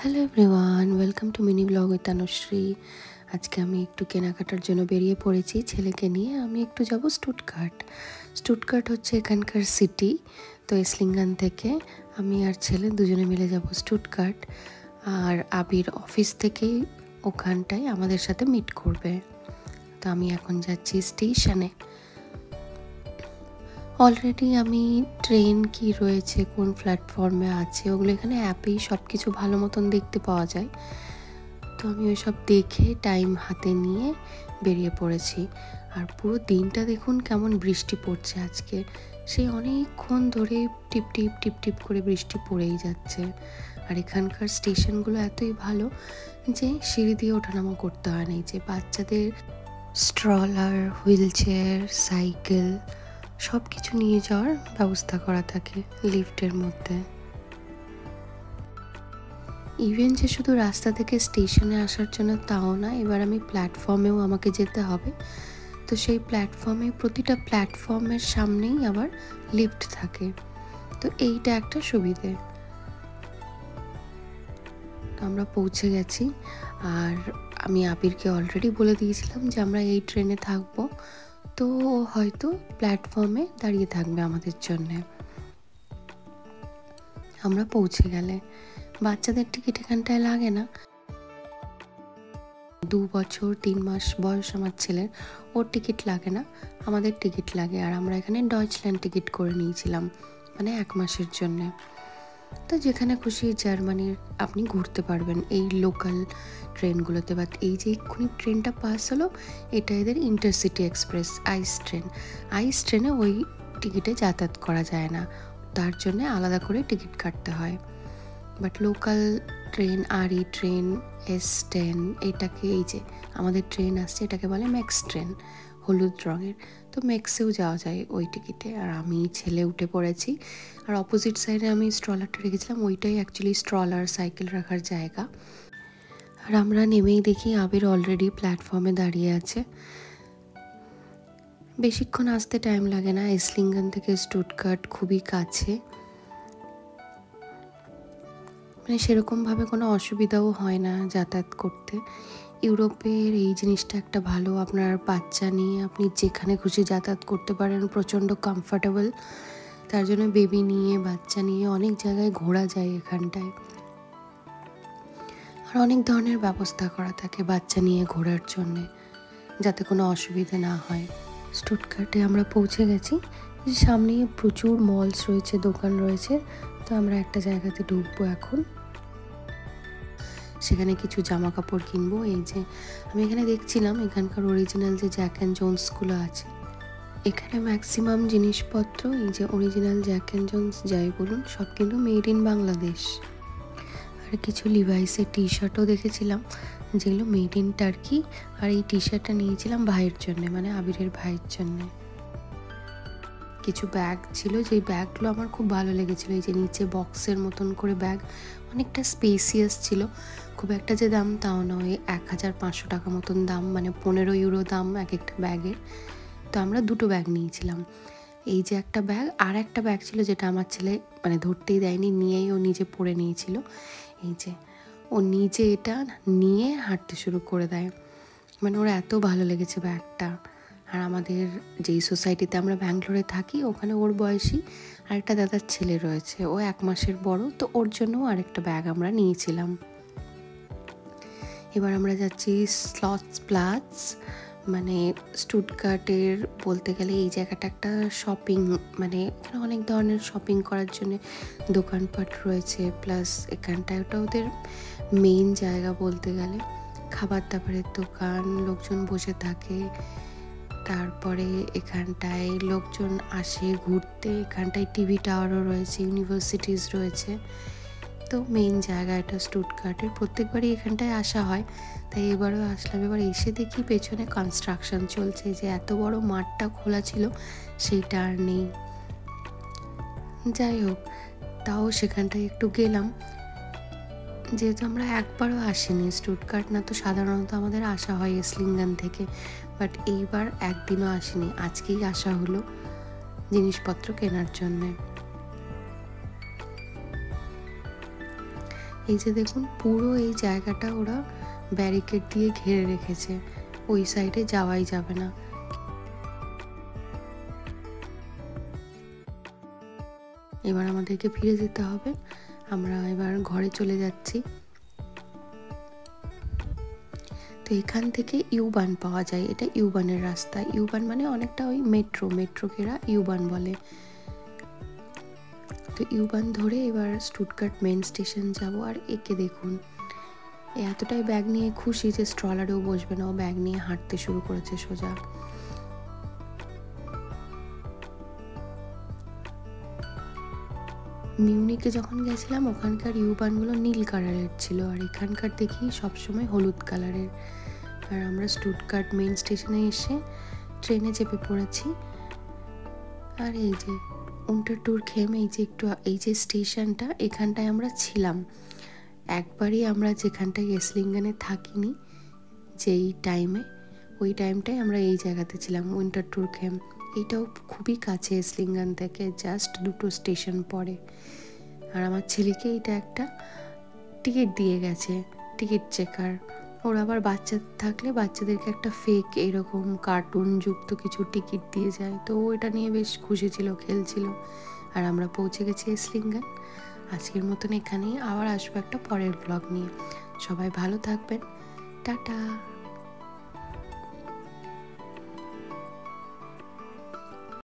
Hello everyone, welcome to mini blog with Tanushree. আজকে আমি একটু কেনাকাটার জন্য বেরিয়ে পড়েছি ছেলেকে নিয়ে। আমি একটু যাব স্টুটগার্ট। স্টুটগার্ট হচ্ছে এখানকার সিটি। তো এসলিঙ্গান থেকে আমি আর ছেলে দুজনে মিলে যাব স্টুটগার্ট। আর আবির অফিস থেকেই ওখানটায় আমাদের সাথে মিট করবে। তো আমি এখন যাচ্ছি স্টেশনে। অলরেডি আমি ট্রেন কি রয়েছে, কোন প্ল্যাটফর্মে আছে, ওগুলো এখানে অ্যাপেই সব কিছু ভালো মতন দেখতে পাওয়া যায়। তো আমি ওই সব দেখে টাইম হাতে নিয়ে বেরিয়ে পড়েছি। আর পুরো দিনটা দেখুন কেমন বৃষ্টি পড়ছে আজকে। সেই অনেকক্ষণ ধরে টিপ টিপ টিপ টিপ করে বৃষ্টি পড়েই যাচ্ছে। আর এখানকার স্টেশনগুলো এতই ভালো যে সিঁড়ি দিয়ে ওঠানামা করতে হয় না। যে বাচ্চাদের স্ট্রলার, হুইল চেয়ার, সাইকেল সব কিছু নিয়ে যাওয়ার ব্যবস্থা করা থাকে লিফটের মধ্যে। ইভেন যে শুধু রাস্তা থেকে স্টেশনে আসার জন্য তাও না, এবার আমি প্ল্যাটফর্মেও আমাকে যেতে হবে। তো সেই প্ল্যাটফর্মে প্রতিটা প্ল্যাটফর্মের সামনেই আবার লিফট থাকে। তো এইটা একটা সুবিধে। আমরা পৌঁছে গেছি। আর আমি আবিরকে অলরেডি বলে দিয়েছিলাম যে আমরা এই ট্রেনে থাকবো, তো হয়তো প্ল্যাটফর্মে দাঁড়িয়ে থাকবে আমাদের জন্যে। আমরা পৌঁছে গেলে বাচ্চাদের টিকিট এখানটায় লাগে না। 2 বছর 3 মাস বয়স আমার ছেলের, ওর টিকিট লাগে না, আমাদের টিকিট লাগে। আর আমরা এখানে ডয়েচল্যান্ড টিকিট করে নিয়েছিলাম, মানে 1 মাসের জন্যে। তো যেখানে খুশি জার্মানির আপনি ঘুরতে পারবেন এই লোকাল ট্রেনগুলোতে। বাট এই যে এক্ষুনি ট্রেনটা পাস হলো, এটা এদের ইন্টারসিটি এক্সপ্রেস আইস ট্রেনে ওই টিকিটে যাতায়াত করা যায় না, তার জন্যে আলাদা করে টিকিট কাটতে হয়। বাট লোকাল ট্রেন, আরই ট্রেন, S10, এটাকে এই যে আমাদের ট্রেন আসছে এটাকে বলে ম্যাক্স ট্রেন, হলুদ রঙের। তো ম্যাক্সেও যাওয়া যায় ওই টিকিটে। আর আমি ছেলে উঠে পড়েছি। আর অপোজিট সাইডে আমি স্ট্রলারটা রেখেছিলাম, ওইটাই অ্যাকচুয়ালি স্ট্রলার সাইকেল রাখার জায়গা। আর আমরা নেমেই দেখি আবির অলরেডি প্ল্যাটফর্মে দাঁড়িয়ে আছে। বেশিক্ষণ আসতে টাইম লাগে না, এসলিঙ্গান থেকে স্টুটগার্ট খুবই কাছে, মানে সেরকমভাবে কোনো অসুবিধাও হয় না যাতায়াত করতে। ইউরোপের এই জিনিসটা একটা ভালো, আপনার বাচ্চা নিয়ে আপনি যেখানে খুশি যাতায়াত করতে পারেন, প্রচণ্ড কমফর্টেবল। তার জন্য বেবি নিয়ে, বাচ্চা নিয়ে অনেক জায়গায় ঘোরা যায় এখানটায়। আর অনেক ধরনের ব্যবস্থা করা থাকে বাচ্চা নিয়ে ঘোরার জন্যে, যাতে কোনো অসুবিধে না হয়। স্টুটগার্টে আমরা পৌঁছে গেছি। সামনে প্রচুর মলস রয়েছে, দোকান রয়েছে। তো আমরা একটা জায়গাতে ঢুকবো এখন, সেখানে কিছু জামা কাপড় কিনবো। এই যে আমি এখানে দেখছিলাম এখানকার অরিজিনাল যে জ্যাক অ্যান্ড জোন্সগুলো আছে, এখানে ম্যাক্সিমাম জিনিসপত্র এই যে অরিজিনাল জ্যাক অ্যান্ড জোন্স যাই বলুন, সব কিন্তু মেড ইন বাংলাদেশ। আর কিছু লিভাইসের টি শার্টও দেখেছিলাম যেগুলো মেড ইন টার্কি। আর এই টি শার্টটা নিয়েছিলাম ভাইয়ের জন্যে, মানে আবিরের ভাইয়ের জন্যে। কিছু ব্যাগ ছিল, যেই ব্যাগগুলো আমার খুব ভালো লেগেছিলো। এই যে নিচে বক্সের মতন করে ব্যাগ, অনেকটা স্পেসিয়াস ছিল। খুব একটা যে দাম তাও নয়, 1500 টাকা মতন দাম, মানে 15 ইউরো দাম এক একটা ব্যাগের। তো আমরা দুটো ব্যাগ নিয়েছিলাম। এই যে একটা ব্যাগ, আর একটা ব্যাগ ছিল যেটা আমার ছেলে মানে ধরতেই দেয়নি, নিয়েই ও নিজে পরে নিয়েছিল। এই যে ও নিজে এটা নিয়ে হাঁটতে শুরু করে দেয়, মানে ওর এত ভালো লেগেছে ব্যাগটা। আর আমাদের যেই সোসাইটিতে আমরা ব্যাঙ্গালোরে থাকি, ওখানে ওর বয়সী আরেকটা দাদার ছেলে রয়েছে, ও 1 মাসের বড়। তো ওর জন্যও আরেকটা ব্যাগ আমরা নিয়েছিলাম। এবার আমরা যাচ্ছি স্লটসপ্লাৎজ, মানে স্টুটগার্টের বলতে গেলে এই জায়গাটা একটা শপিং, মানে এখানে অনেক ধরনের শপিং করার জন্য দোকানপাট রয়েছে। প্লাস এখানটায় ওটা ওদের মেইন জায়গা বলতে গেলে, খাবার দাবারের দোকান, লোকজন বসে থাকে। তারপরে এখানটায় লোকজন আসে ঘুরতে। এখানটায় টিভি টাওয়ারও রয়েছে, ইউনিভার্সিটিস রয়েছে। তো মেইন জায়গা এটা স্টুটগার্টের, প্রত্যেকবারই এখানটায় আসা হয়, তাই এবারও আসলাম। এবার এসে দেখি পেছনে কনস্ট্রাকশন চলছে, যে এত বড় মাঠটা খোলা ছিল সেইটা আর নেই। যাই হোক, তাও সেখানটায় একটু গেলাম। যেহেতু আমরা একবারও আসিনি স্টুটগার্ট, না তো সাধারণত আমাদের আসা হয় এসলিঙ্গান থেকে, বাট এইবার একদিনও আসিনি, আজকেই আসা হলো জিনিসপত্র কেনার জন্যে। এই যে দেখুন পুরো এই জায়গাটা ওরা ব্যারিকেড দিয়ে ঘিরে রেখেছে, ওই সাইডে যাওয়াই যাবে না। এবার আমাদেরকে ফিরে যেতে হবে, আমরা এবার ঘরে চলে যাচ্ছি। তো এখান থেকে ইউবান পাওয়া যায়, এটা ইউবানের রাস্তা। ইউবান মানে অনেকটা ওই মেট্রোকেরা ইউবান বলে। তো ইউবান ধরে এবার স্টুটগার্ট মেন স্টেশন যাব। আর একে দেখুন, এতটাই ব্যাগ নিয়ে খুশি যে স্ট্রলারেও বসবে না, ও ব্যাগ নিয়ে হাঁটতে শুরু করেছে সোজা। মিউনিকে যখন গেছিলাম ওখানকার ইউবানগুলো নীল কালারের ছিল, আর এখানকার দেখি সবসময় হলুদ কালারের। আর আমরা স্টুটগার্ট মেইন স্টেশনে এসে ট্রেনে চেপে পড়েছি। আর এই যে উন্টারটুরখেম, এই যে স্টেশনটা, এখানটায় আমরা ছিলাম একবারই। আমরা যেখানটায় এসলিঙ্গানে থাকিনি যেই টাইমে, ওই টাইমটায় আমরা এই জায়গাতে ছিলাম, উইন্টারটুরখেম। এইটাও খুবই কাছে এসলিঙ্গান থেকে, জাস্ট 2টো স্টেশন পরে। আর আমার ছেলেকে এটা একটা টিকিট দিয়ে গেছে, টিকিট চেকার। ওর আবার বাচ্চা থাকলে বাচ্চাদেরকে একটা ফেক এরকম কার্টুন যুক্ত কিছু টিকিট দিয়ে যায়, তো ও এটা নিয়ে বেশ খুশি ছিল, খেলছিল। আর আমরা পৌঁছে গেছি এসলিঙ্গান। আজকের মতন এখানেই, আবার আসবো একটা পরের ব্লগ নিয়ে। সবাই ভালো থাকবেন, টাটা।